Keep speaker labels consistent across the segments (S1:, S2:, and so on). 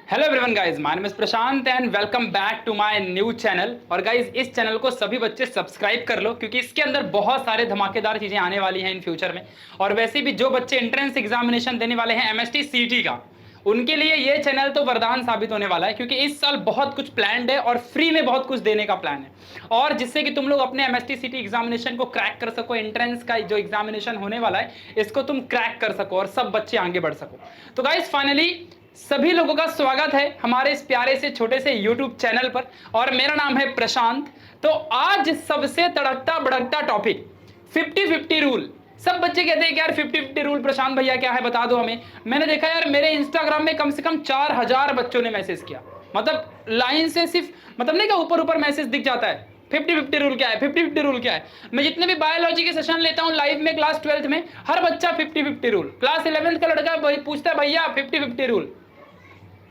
S1: Hello everyone guys, my name is Prashant and welcome back to my new channel. और guys, इस channel को सभी बच्चे सब्सक्राइब कर लो क्योंकि इसके अंदर बहुत सारे धमाकेदार चीज़ें आने वाली हैं इन फ्यूचर में। और वैसे भी जो बच्चे एंट्रेंस एग्जामिनेशन देने वाले हैं एमएसटी सीटी का, उनके लिए ये चैनल तो वरदान साबित होने वाला है क्योंकि इस साल बहुत कुछ प्लान्ड है और फ्री में बहुत कुछ देने का प्लान है। और जिससे कि तुम लोग अपने एमएसटी सीटी एग्जामिनेशन को क्रैक कर सको, एंट्रेंस का जो एग्जामिनेशन होने वाला है इसको तुम क्रैक कर सको और सब बच्चे आगे बढ़ सको। तो गाइस, फाइनली सभी लोगों का स्वागत है हमारे इस प्यारे से छोटे से YouTube चैनल पर और मेरा नाम है प्रशांत। तो आज सबसे तड़कता भड़कता टॉपिक 50-50 रूल। सब बच्चे कहते हैं कि यार 50-50 रूल प्रशांत भैया क्या है, बता दो हमें। मैंने देखा यार मेरे इंस्टाग्राम में कम से कम 4000 बच्चों ने मैसेज किया, मतलब लाइन से सिर्फ, मतलब नहीं क्या ऊपर ऊपर मैसेज दिख जाता है 50-50 रूल क्या है, 50-50 रूल क्या है। मैं जितने भी बायोलॉजी के सेशन लेता हूँ लाइव में क्लास 12th में, हर बच्चा 50-50 रूल, क्लास 11th का लड़का पूछता है भैया 50-50 रूल।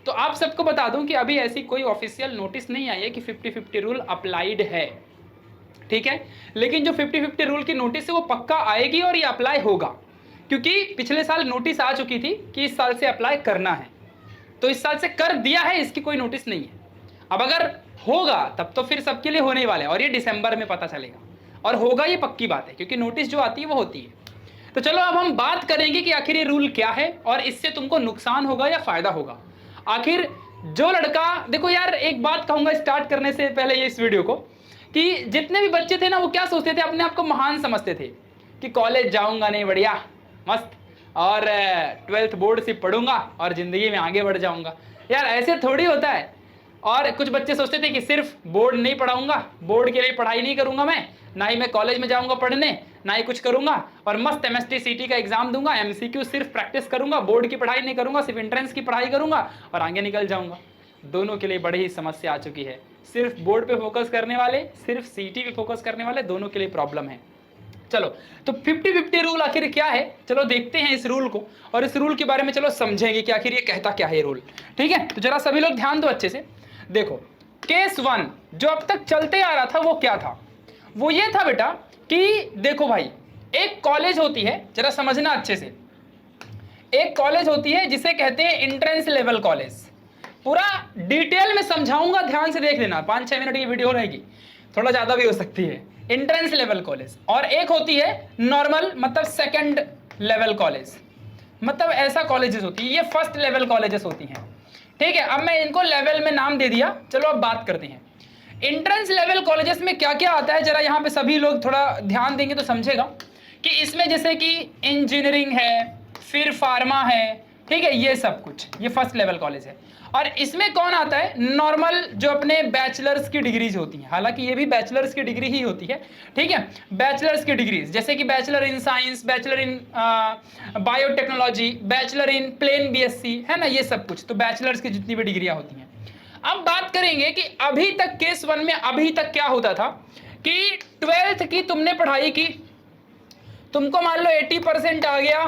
S1: तो आप सबको बता दूं कि अभी ऐसी कोई ऑफिशियल नोटिस नहीं आई है कि 50-50 रूल अप्लाइड है, ठीक है। लेकिन जो 50-50 रूल की नोटिस है वो पक्का आएगी और ये अप्लाई होगा, क्योंकि पिछले साल नोटिस आ चुकी थी कि इस साल से अप्लाई करना है, तो इस साल से कर दिया है, इसकी कोई नोटिस नहीं है। अब अगर होगा तब तो फिर सबके लिए होने वाला है और ये दिसंबर में पता चलेगा और होगा, ये पक्की बात है क्योंकि नोटिस जो आती है वो होती है। तो चलो अब हम बात करेंगे कि आखिर ये रूल क्या है और इससे तुमको नुकसान होगा या फायदा होगा। आखिर जो लड़का, देखो यार एक बात कहूंगा स्टार्ट करने से पहले ये इस वीडियो को, कि जितने भी बच्चे थे ना वो क्या सोचते थे, अपने आप को महान समझते थे कि कॉलेज जाऊंगा नहीं, बढ़िया मस्त, और 12th बोर्ड से पढ़ूंगा और जिंदगी में आगे बढ़ जाऊंगा। यार ऐसे थोड़ी होता है। और कुछ बच्चे सोचते थे कि सिर्फ बोर्ड नहीं पढ़ाऊंगा, बोर्ड के लिए पढ़ाई नहीं करूंगा मैं, ना ही मैं कॉलेज में जाऊंगा पढ़ने, ना ही कुछ करूंगा, और मस्त एमएसटी सीटी का एग्जाम दूंगा, एमसीक्यू सिर्फ प्रैक्टिस करूंगा, बोर्ड की पढ़ाई नहीं करूंगा, सिर्फ एंट्रेंस की पढ़ाई करूंगा और आगे निकल जाऊंगा। दोनों के लिए बड़ी ही समस्या आ चुकी है। सिर्फ बोर्ड पे फोकस करने वाले, सिर्फ सीटी पे फोकस करने वाले, दोनों के लिए प्रॉब्लम है। चलो, तो 50-50 रूल आखिर क्या है, चलो देखते हैं इस रूल को और इस रूल के बारे में चलो समझेंगे कि आखिर ये कहता क्या है ये रूल, ठीक है। तो जरा सभी लोग ध्यान दो अच्छे से। देखो, केस 1 जो अब तक चलते आ रहा था वो क्या था, वो ये था बेटा कि देखो भाई, एक कॉलेज होती है, जरा समझना अच्छे से, एक कॉलेज होती है जिसे कहते हैं एंट्रेंस लेवल कॉलेज। पूरा डिटेल में समझाऊंगा, ध्यान से देख लेना, 5-6 मिनट की वीडियो रहेगी, थोड़ा ज्यादा भी हो सकती है। एंट्रेंस लेवल कॉलेज और एक होती है नॉर्मल, मतलब सेकंड लेवल कॉलेज, मतलब ऐसा कॉलेजेस होती है, ये फर्स्ट लेवल कॉलेजेस होती हैं, ठीक है। अब मैं इनको लेवल में नाम दे दिया, चलो अब बात करते हैं एंट्रेंस लेवल कॉलेजेस में क्या क्या आता है। जरा यहाँ पे सभी लोग थोड़ा ध्यान देंगे तो समझेगा कि इसमें जैसे कि इंजीनियरिंग है, फिर फार्मा है, ठीक है, ये सब कुछ, ये फर्स्ट लेवल कॉलेज है। और इसमें कौन आता है, नॉर्मल जो अपने बैचलर्स की डिग्रीज होती हैं, हालांकि ये भी बैचलर्स की डिग्री ही होती है, ठीक है। बैचलर्स की डिग्रीज जैसे कि bachelor in science, bachelor in biotechnology, bachelor in plain BSc, है ना, ये सब कुछ, तो बैचलर्स की जितनी भी डिग्रियां होती हैं। अब बात करेंगे कि अभी तक केस 1 में अभी तक क्या होता था कि 12th की तुमने पढ़ाई की, तुमको मान लो 80% आ गया,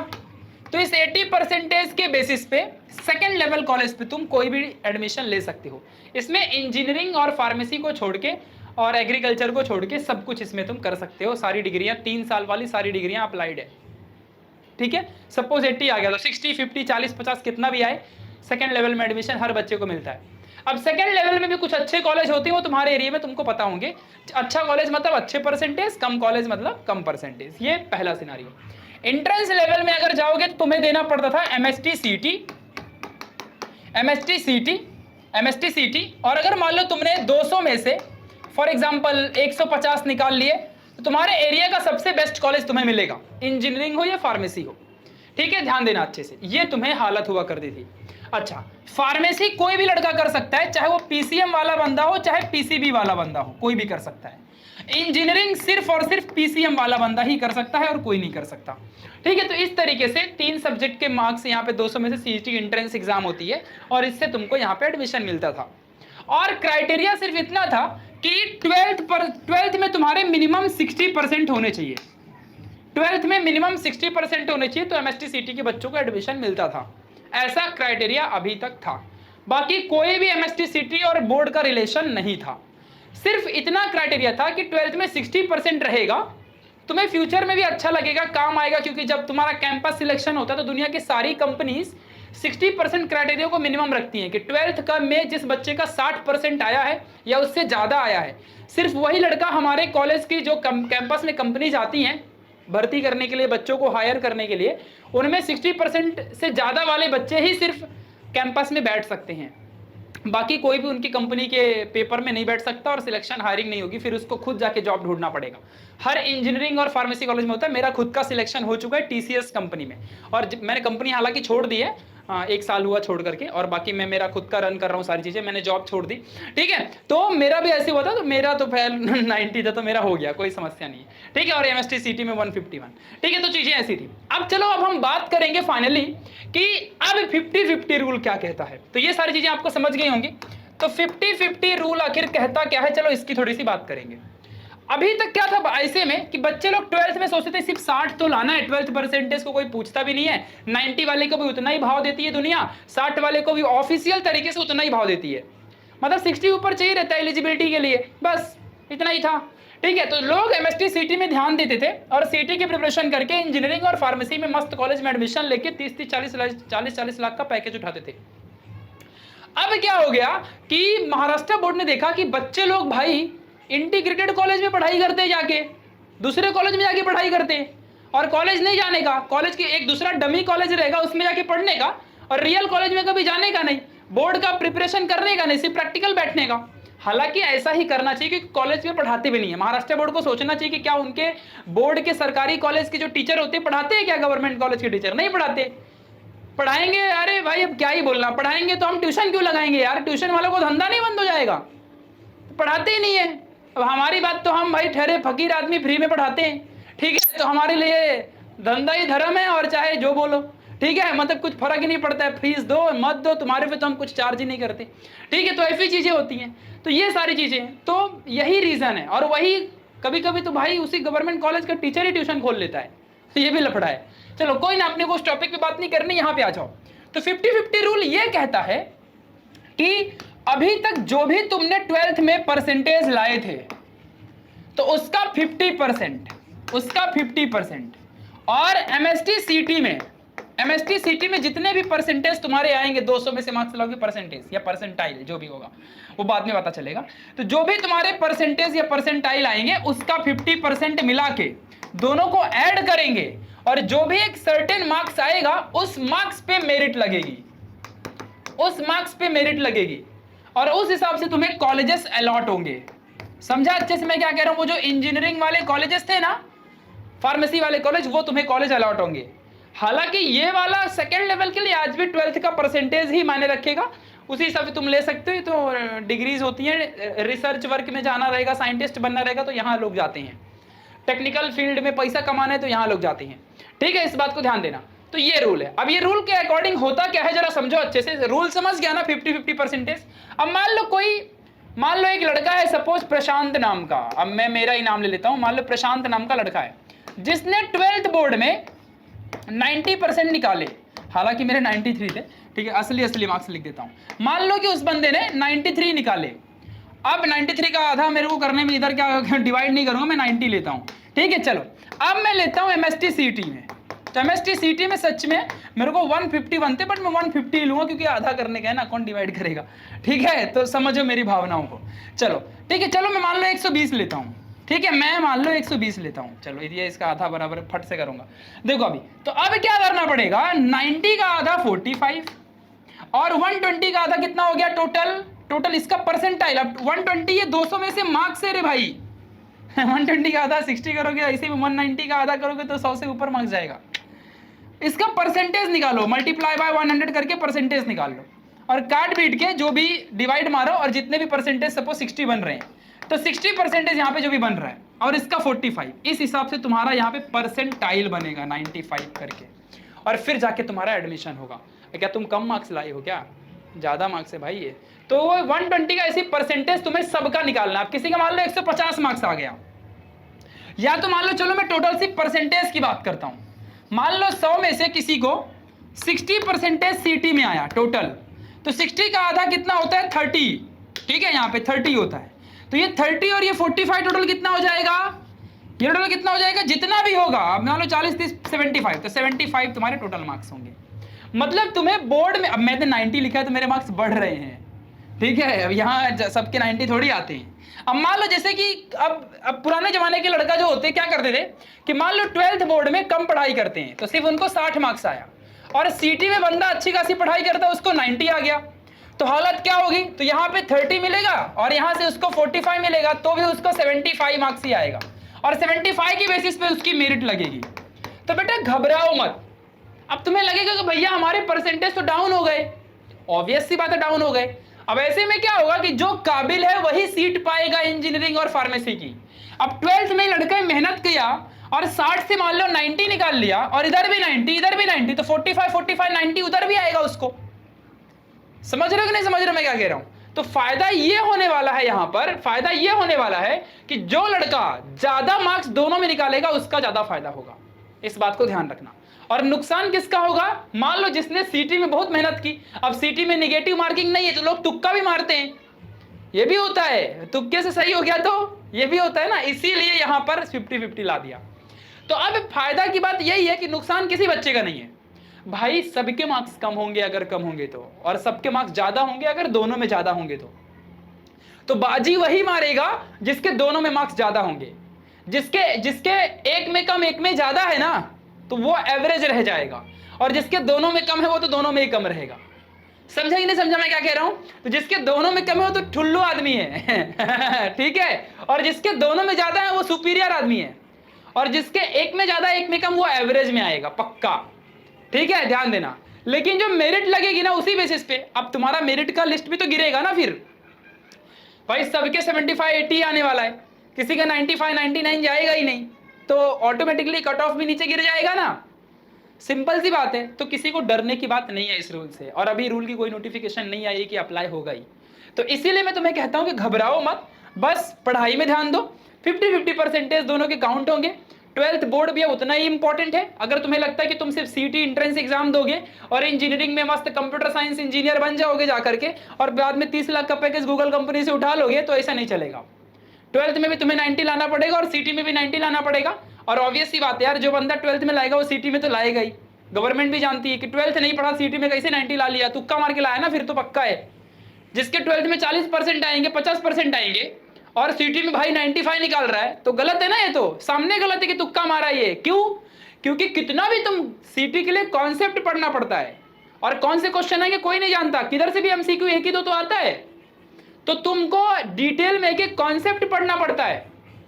S1: तो इस 80% के बेसिस पे सेकेंड लेवल कॉलेज पे तुम कोई भी एडमिशन ले सकते हो। इसमें इंजीनियरिंग और फार्मेसी को छोड़ के और एग्रीकल्चर को छोड़ के सब कुछ इसमें तुम कर सकते हो। सारी डिग्रियां 3 साल वाली सारी डिग्रियां अप्लाइड है, ठीक है। सपोज 80 आ गया तो 60, 50, 40, 50 कितना भी आए, सेकेंड लेवल में एडमिशन हर बच्चे को मिलता है। अब सेकेंड लेवल में भी कुछ अच्छे कॉलेज होते हैं, वो तुम्हारे एरिया में तुमको पता होंगे। अच्छा कॉलेज मतलब अच्छे परसेंटेज, कम कॉलेज मतलब कम परसेंटेज, ये पहला सिनारियो। एंट्रेंस लेवल में अगर जाओगे तो तुम्हें देना पड़ता था एमएसटी सीटी, एमएसटी सीटी, एमएसटी सीटी। और अगर मान लो तुमने 200 में से फॉर एग्जांपल 150 निकाल लिए तो तुम्हारे एरिया का सबसे बेस्ट कॉलेज तुम्हें मिलेगा, इंजीनियरिंग हो या फार्मेसी हो, ठीक है। ध्यान देना अच्छे से, ये तुम्हें हालत हुआ करती थी। अच्छा, फार्मेसी कोई भी लड़का कर सकता है, चाहे वो पीसीएम वाला बंदा हो चाहे पीसीबी वाला बंदा हो, कोई भी कर सकता है। इंजीनियरिंग सिर्फ और सिर्फ पीसीएम वाला बंदा ही कर सकता है और कोई नहीं कर सकता, ठीक है। तो इस तरीके से 3 सब्जेक्ट के मार्क्स यहाँ पे 200 में से सीईटी एंट्रेंस एग्जाम होती है और इससे तुमको यहाँ पे एडमिशन मिलता था। और क्राइटेरिया सिर्फ इतना था कि 12th में तुम्हारे मिनिमम 60% होने चाहिए, 12th में मिनिमम 60% होने चाहिए तो एमएसटी सीटी के बच्चों को एडमिशन मिलता था। ऐसा क्राइटेरिया अभी तक था, बाकी कोई भी एमएसटी सीटी और बोर्ड का रिलेशन नहीं था। सिर्फ इतना क्राइटेरिया था कि 12th में 60% रहेगा, तुम्हें फ्यूचर में भी अच्छा लगेगा, काम आएगा, क्योंकि जब तुम्हारा कैंपस सिलेक्शन होता है तो दुनिया की सारी कंपनीज 60% क्राइटेरिया को मिनिमम रखती हैं कि 12th का में जिस बच्चे का 60% आया है या उससे ज़्यादा आया है, सिर्फ वही लड़का हमारे कॉलेज की जो कैंपस में कंपनीज आती हैं भर्ती करने के लिए, बच्चों को हायर करने के लिए, उनमें 60% से ज़्यादा वाले बच्चे ही सिर्फ कैंपस में बैठ सकते हैं। बाकी कोई भी उनकी कंपनी के पेपर में नहीं बैठ सकता और सिलेक्शन हायरिंग नहीं होगी, फिर उसको खुद जाके जॉब ढूंढना पड़ेगा। हर इंजीनियरिंग और फार्मेसी कॉलेज में होता है। मेरा खुद का सिलेक्शन हो चुका है टीसीएस कंपनी में, और मैंने कंपनी हालांकि छोड़ दी है, 1 साल हुआ छोड़ करके, और बाकी मैं मेरा खुद का रन कर रहा हूँ सारी चीज़ें, मैंने जॉब छोड़ दी। ठीक है, तो मेरा भी ऐसे हुआ था, तो मेरा तो पहले 90 था तो मेरा हो गया, कोई समस्या नहीं है। ठीक है, और MST CT में 151। ठीक है, तो चीज़ें ऐसी थी। अब चलो, अब हम बात करेंगे फाइनली कि अब 50-50 रूल क्या कहता है। तो ये सारी चीज़ें आपको समझ गई होंगी। तो 50-50 रूल आखिर कहता क्या है, चलो इसकी थोड़ी सी बात करेंगे। अभी तक क्या था ऐसे में कि बच्चे लोग 12th में सोचते थे सिर्फ 60 तो लाना है, 12th परसेंटेज को कोई पूछता भी नहीं है, 90 वाले को भी उतना ही भाव देती है दुनिया, 60 वाले को भी ऑफिशियल तरीके से उतना ही भाव देती है, मतलब 60 ऊपर चाहिए रहता है एलिजिबिलिटी के लिए, बस इतना ही था। ठीक है, तो लोग MST CT में ध्यान देते थे और CT की प्रिपरेशन करके इंजीनियरिंग और फार्मेसी में मस्त कॉलेज में एडमिशन लेके 30-40 लाख का पैकेज उठाते थे। अब क्या हो गया कि महाराष्ट्र बोर्ड ने देखा कि बच्चे लोग भाई इंटीग्रेटेड कॉलेज में पढ़ाई करते, जाके दूसरे कॉलेज में जाके पढ़ाई करते, और कॉलेज नहीं जाने का, कॉलेज की एक दूसरा डमी कॉलेज रहेगा उसमें जाके पढ़ने का, और रियल कॉलेज में कभी जाने का नहीं, बोर्ड का प्रिपरेशन करने का नहीं, सिर्फ प्रैक्टिकल बैठने का। हालांकि ऐसा ही करना चाहिए क्योंकि कॉलेज में पढ़ाते भी नहीं है। महाराष्ट्र बोर्ड को सोचना चाहिए कि क्या उनके बोर्ड के सरकारी कॉलेज के जो टीचर होते हैं पढ़ाते हैं क्या गवर्नमेंट कॉलेज के टीचर? नहीं पढ़ाते। पढ़ाएंगे, अरे भाई अब क्या ही बोलना, पढ़ाएंगे तो हम ट्यूशन क्यों लगाएंगे यार, ट्यूशन वालों को धंधा नहीं बंद हो जाएगा? पढ़ाते ही नहीं है। अब हमारी बात तो, हम भाई ठहरे फकीर आदमी फ्री में पढ़ाते हैं, ठीक है, तो हमारे लिए धंधा ही धर्म है, और चाहे जो बोलो, ठीक है, मतलब कुछ फर्क ही नहीं पड़ता है, फीस दो मत दो, तुम्हारे पे तो हम कुछ चार्ज ही नहीं करते। ठीक है, तो ऐसी चीज़ें होती हैं। तो ये सारी चीज़ें, तो यही रीज़न है। और वही कभी कभी तो भाई उसी गवर्नमेंट कॉलेज का टीचर ही ट्यूशन खोल लेता है, तो ये भी लफड़ा है। चलो कोई ना, अपने को उस टॉपिक पे बात नहीं करनी, यहाँ पे आ जाओ। तो 50-50 रूल ये कहता है कि अभी तक जो भी तुमने 12th में परसेंटेज लाए थे तो उसका 50%, उसका 50%, और MST CT में जितने भी परसेंटेज तुम्हारे आएंगे, 200 में से मार्क्स लाओगे परसेंटेज या परसेंटाइल जो भी होगा वो बाद में पता चलेगा, तो जो भी तुम्हारे परसेंटेज या परसेंटाइल आएंगे उसका 50% मिला के दोनों को ऐड करेंगे, और जो भी एक सर्टेन मार्क्स आएगा उस मार्क्स पे मेरिट लगेगी, उस मार्क्स पे मेरिट लगेगी, और उस हिसाब से तुम्हें कॉलेजेस अलॉट होंगे। समझा अच्छे से मैं क्या कह रहा हूं? वो जो इंजीनियरिंग वाले कॉलेजेस थे ना, फार्मेसी वाले कॉलेज, वो तुम्हें कॉलेज अलॉट होंगे। हालांकि ये वाला सेकेंड लेवल के लिए आज भी 12th का परसेंटेज ही मायने रखेगा, उसी हिसाब से तुम ले सकते हो। तो डिग्रीज होती हैं, रिसर्च वर्क में जाना रहेगा, साइंटिस्ट बनना रहेगा तो यहाँ लोग जाते हैं, टेक्निकल फील्ड में पैसा कमाना है तो यहाँ लोग जाते हैं। ठीक है, इस बात को ध्यान देना। तो ये रूल है। अब ये रूल के अकॉर्डिंग होता क्या है जरा समझो अच्छे से। रूल समझ गया ना, 50-50 परसेंटेज। अब मान लो एक लड़का है, सपोज प्रशांत नाम का, अब मैं मेरा ही नाम ले लेता हूं, मान लो प्रशांत नाम का लड़का है जिसने 12th बोर्ड में 90% निकाले, हालांकि मेरे 93 थे, ठीक है, असली मार्क्स लिख देता हूं। मान लो कि उस बंदे ने 93 निकाले, अब 93 का आधा मेरे को करने में इधर क्या डिवाइड नहीं करूंगा, मैं 90 लेता हूं। ठीक है, चलो अब मैं लेता हूं MST CT में। तो MST CT में सच में मेरे को 151 थे, बट मैं 150 लूंगा क्योंकि आधा करने का है ना, कौन डिवाइड करेगा। ठीक है, तो समझो मेरी भावनाओं को। चलो ठीक है, चलो मैं मान लो 120 लेता हूँ। ठीक है, मैं मान लो 120 लेता हूँ। चलो ये इसका आधा बराबर फट से करूंगा। देखो अभी तो अब क्या करना पड़ेगा, 90 का आधा 45 और 120 का आधा कितना हो गया टोटल इसका परसेंटाइल। अब 120 ये 200 में से मार्क्स है रे भाई। 120 का आधा 60 करोगे, ऐसे में 190 का आधा करोगे तो 100 से ऊपर मार्क्स जाएगा। इसका परसेंटेज निकालो, मल्टीप्लाई बाय 100 करके परसेंटेज निकाल लो, और काट पीट के जो भी डिवाइड मारो, और जितने भी परसेंटेज सपोज 60 बन रहे हैं तो 60% यहाँ पे जो भी बन रहा है, और इसका 45, इस हिसाब से तुम्हारा यहाँ पे परसेंटाइल बनेगा 95 करके, और फिर जाके तुम्हारा एडमिशन होगा। क्या तुम कम मार्क्स लाए हो क्या? ज़्यादा मार्क्स है भाई ये। तो 120 का ऐसी परसेंटेज तुम्हें सबका निकालना। आप किसी का मान लो 150 मार्क्स आ गया, या तो मान लो, चलो मैं टोटल सी परसेंटेज की बात करता हूँ, मान लो 100 में से किसी को 60% CT में आया टोटल, तो 60 का आधा कितना होता है 30। ठीक है, यहाँ पे 30 होता है, तो ये 30 और ये 45 टोटल कितना हो जाएगा, ये टोटल कितना हो जाएगा, जितना भी होगा। अब मान लो 40 30 75, तो 75 तुम्हारे टोटल मार्क्स होंगे। मतलब तुम्हें बोर्ड में, अब मैंने 90 लिखा है तो मेरे मार्क्स बढ़ रहे हैं, ठीक है, अब यहाँ सबके 90 थोड़ी आते हैं। अब मान लो जैसे कि अब पुराने जमाने के लड़का जो होते क्या करते थे कि मान लो 12th बोर्ड में कम पढ़ाई करते हैं तो सिर्फ उनको 60 मार्क्स आया, और सीटी में बंदा अच्छी खासी पढ़ाई करता है उसको 90 आ गया, तो हालत क्या होगी, तो यहाँ पे 30 मिलेगा और यहाँ से उसको 45 मिलेगा, तो भी उसको 75 मार्क्स ही आएगा, और 75 की बेसिस पे उसकी मेरिट लगेगी। तो बेटा घबराओ मत। अब तुम्हें लगेगा कि भैया हमारे परसेंटेज तो डाउन हो गए, ऑब्वियस सी बात है डाउन हो गए। अब ऐसे में क्या होगा कि जो काबिल है वही सीट पाएगा इंजीनियरिंग और फार्मेसी की। अब 12th में लड़का मेहनत किया और 60 से मान लो 90 निकाल लिया, और इधर भी 90 इधर भी 90, तो 45 90 उधर भी आएगा उसको। समझ रहे हो कि नहीं समझ रहे मैं क्या कह रहा हूं? तो फायदा ये होने वाला है, यहां पर फायदा ये होने वाला है कि जो लड़का ज्यादा मार्क्स दोनों में निकालेगा उसका ज्यादा फायदा होगा, इस बात को ध्यान रखना। और नुकसान किसका होगा, मान लो जिसने सीटी में बहुत मेहनत की, अब सीटी में नेगेटिव मार्किंग नहीं है तो लोग तुक्का भी मारते हैं, ये भी होता है, तुक्के से सही हो गया तो ये भी होता है ना, इसीलिए यहां पर 50-50 ला दिया। तो अब फायदा की बात यही है कि नुकसान किसी बच्चे का नहीं है भाई, सबके मार्क्स कम होंगे अगर कम होंगे तो, और सबके मार्क्स ज्यादा होंगे अगर दोनों में ज्यादा होंगे तो बाजी वही मारेगा जिसके दोनों में मार्क्स ज्यादा होंगे। जिसके एक में कम एक में ज्यादा है ना तो वो एवरेज रह जाएगा, और जिसके दोनों में कम है वो तो दोनों में ही कम रहेगा। समझा कि नहीं समझा मैं क्या कह रहा हूं? तो जिसके दोनों में कम है वो तो ठुल्लू आदमी है ठीक है, और जिसके दोनों में ज्यादा है वो सुपीरियर आदमी है, और जिसके एक में ज्यादा एक में कम वो एवरेज में आएगा पक्का, ठीक है, ध्यान देना। लेकिन जो मेरिट लगेगी ना उसी बेसिस पे, अब तुम्हारा मेरिट का लिस्ट भी तो गिरेगा ना फिर भाई, सबके 75-80 आने वाला है, किसी का 95-99 जाएगा ही नहीं, तो ऑटोमेटिकली कट ऑफ भी नीचे गिर जाएगा ना, सिंपल सी बात है। तो किसी को डरने की बात नहीं है इस रूल से, और अभी रूल की कोई नोटिफिकेशन नहीं आई कि अप्लाई होगा ही, तो इसीलिए मैं तुम्हें कहता हूं कि घबराओ मत, बस पढ़ाई में ध्यान दो। 50-50 परसेंटेज दोनों के काउंट होंगे। 12th बोर्ड भी उतना ही इंपॉर्टेंट है। अगर तुम्हें लगता है कि तुम सिर्फ सीटी एंट्रेंस एग्जाम दोगे और इंजीनियरिंग में मस्त कंप्यूटर साइंस इंजीनियर बन जाओगे जाकर के, और बाद में 30 लाख का पैकेज गूगल कंपनी से उठा लोगे, तो ऐसा नहीं चलेगा। 12th में भी तुम्हें 90 लाना पड़ेगा और सीटी में भी 90 लाना पड़ेगा, और ऑब्वियस सी बात है यार, जो बंदा 12th में लाएगा वो सीटी में तो लाएगा ही। गवर्नमेंट भी जानती है कि 12th नहीं पढ़ा सीटी में कैसे 90 ला लिया, तुक्का मार के लाया ना, फिर तो पक्का है। जिसके 12th में 40% आएंगे, 50% आएंगे, और सीटी में भाई 95 निकाल रहा है, तो गलत है ना, ये तो सामने गलत है कि तुक्का मारा ये। क्यों? क्योंकि कितना भी तुम सीटी के लिए कॉन्सेप्ट पढ़ना पड़ता है, और कौन से क्वेश्चन आएंगे कोई नहीं जानता, किधर से भी एमसीक्यू एक ही दो तो आता है, तो तुमको डिटेल में एक कॉन्सेप्ट पढ़ना पड़ता है।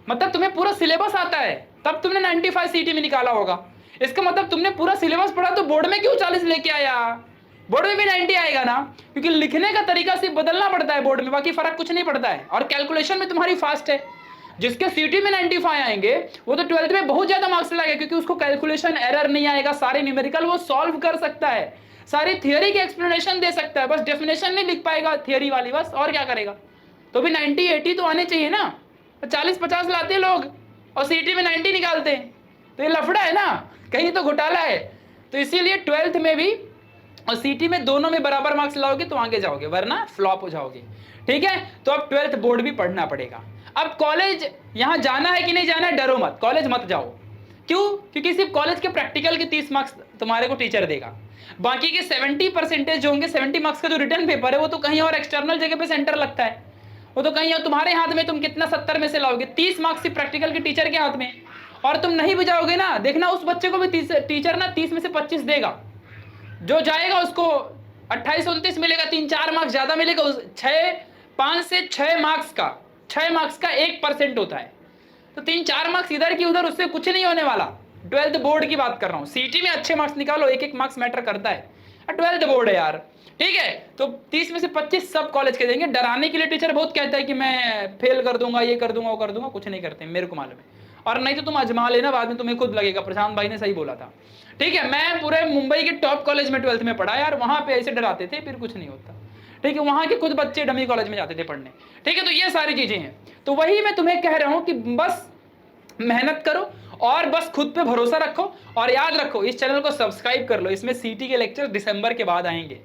S1: मतलब तुम्हें पूरा सिलेबस आता है, तब तुमने 95 सीटी में निकाला होगा। इसका मतलब तुमने पूरा सिलेबस पढ़ा, तो बोर्ड में क्यों 40 लेके आया? बोर्ड में भी 90 आएगा ना, क्योंकि लिखने का तरीका सिर्फ बदलना पड़ता है बोर्ड में, बाकी फर्क कुछ नहीं पड़ता है, और कैलकुलेशन में तुम्हारी फास्ट है। जिसके सीटी में 95 आएंगे वो तो 12th में बहुत ज्यादा मार्क्स लाएगा, क्योंकि उसको कैलकुलेशन एरर नहीं आएगा, सारे न्यूमेरिकल वो सॉल्व कर सकता है, सारी थियोरी की एक्सप्लेनेशन दे सकता है, बस डेफिनेशन नहीं लिख पाएगा थियोरी वाली, बस, और क्या करेगा। तो भी 90-80 तो आने चाहिए ना, 40-50 लाते लोग और सीटी में 90 निकालते हैं, तो ये लफड़ा है ना, कहीं तो घोटाला है। तो इसीलिए 12th में भी और सीटी में दोनों में बराबर मार्क्स लाओगे तो आगे जाओगे, वरना फ्लॉप हो जाओगे, ठीक है। तो अब 12th बोर्ड भी पढ़ना पड़ेगा। अब कॉलेज यहां जाना है कि नहीं जाना है, डरो मत, कॉलेज मत जाओ। क्यों? क्योंकि सिर्फ कॉलेज के प्रैक्टिकल के 30 मार्क्स तुम्हारे को टीचर देगा, बाकी के 70% जो होंगे, 70 मार्क्स का जो रिटर्न पेपर है वो तो कहीं और एक्सटर्नल जगह पे सेंटर लगता है, वो तो कहीं और तुम्हारे हाथ में, तुम कितना 70 में से लाओगे, 30 मार्क्स सिर्फ प्रैक्टिकल के टीचर के हाथ में, और तुम नहीं बुझाओगे ना, देखना उस बच्चे को भी टीचर ना 30 में से 25 देगा, जो जाएगा उसको 28-29 मिलेगा, 3-4 मार्क्स ज्यादा मिलेगा। 5 से 6 मार्क्स का 1% होता है, तो 3-4 मार्क्स इधर की उधर, उससे कुछ नहीं होने वाला। 12th बोर्ड की बात कर रहा हूं, सीटी में अच्छे मार्क्स निकालो, एक मार्क्स मैटर करता है, 12th बोर्ड है यार, ठीक है। तो 30 में से 25 सब कॉलेज के देंगे। डराने के लिए टीचर बहुत कहता है कि मैं फेल कर दूंगा, ये कर दूंगा, वो कर दूंगा, कुछ नहीं करते, मेरे को मालूम है, और नहीं तो तुम अजमा लेना, बाद में तुम्हें खुद लगेगा प्रशांत भाई ने सही बोला था, ठीक है। मैं पूरे मुंबई के टॉप कॉलेज में 12th में पढ़ा यार, वहां पे ऐसे डराते थे, फिर कुछ नहीं होता, ठीक है। वहां के खुद बच्चे डमी कॉलेज में जाते थे पढ़ने, ठीक है। तो ये सारी चीजें हैं, तो वही मैं तुम्हें कह रहा हूं कि बस मेहनत करो और बस खुद पे भरोसा रखो, और याद रखो इस चैनल को सब्सक्राइब कर लो, इसमें सीटी के लेक्चर दिसंबर के बाद आएंगे,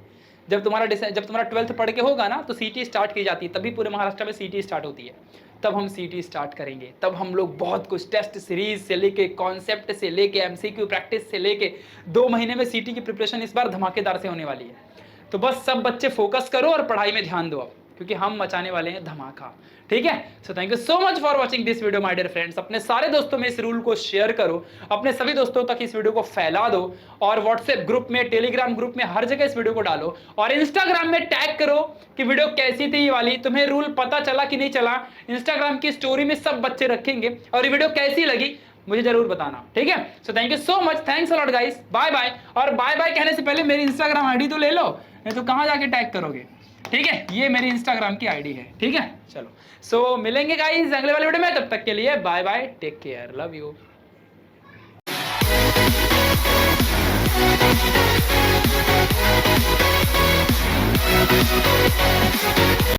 S1: जब तुम्हारा 12th पढ़ के होगा ना तो सीटी स्टार्ट की जाती है, तभी पूरे महाराष्ट्र में सीटी स्टार्ट होती है, तब हम सीटी स्टार्ट करेंगे। तब हम लोग बहुत कुछ टेस्ट सीरीज से लेके, कॉन्सेप्ट से लेके, एमसीक्यू प्रैक्टिस से लेके 2 महीने में सीटी की प्रिपरेशन इस बार धमाकेदार से होने वाली है। तो बस सब बच्चे फोकस करो और पढ़ाई में ध्यान दो अब, क्योंकि हम मचाने वाले हैं धमाका। ठीक है, so thank you so much for watching this video my dear friends. अपने सारे दोस्तों में इस रूल को शेयर करो, अपने सभी दोस्तों तक इस वीडियो को फैला दो, और व्हाट्सएप ग्रुप में, टेलीग्राम ग्रुप में, हर जगह इस वीडियो को डालो, और इंस्टाग्राम में टैग करो कि वीडियो कैसी थी ये वाली, तुम्हें रूल पता चला कि नहीं चला। इंस्टाग्राम की स्टोरी में सब बच्चे रखेंगे, और ये वीडियो कैसी लगी मुझे जरूर बताना। ठीक है, so thank you so much, thanks a lot guys, bye bye. और बाय बाय कहने से पहले मेरी इंस्टाग्राम आईडी तो ले लो, नहीं तो कहां जाके टैग करोगे। ठीक है, ये मेरी इंस्टाग्राम की आईडी है। ठीक है, चलो सो मिलेंगे गाइस अगले वाले वीडियो में, तब तक के लिए bye bye, take care, love you.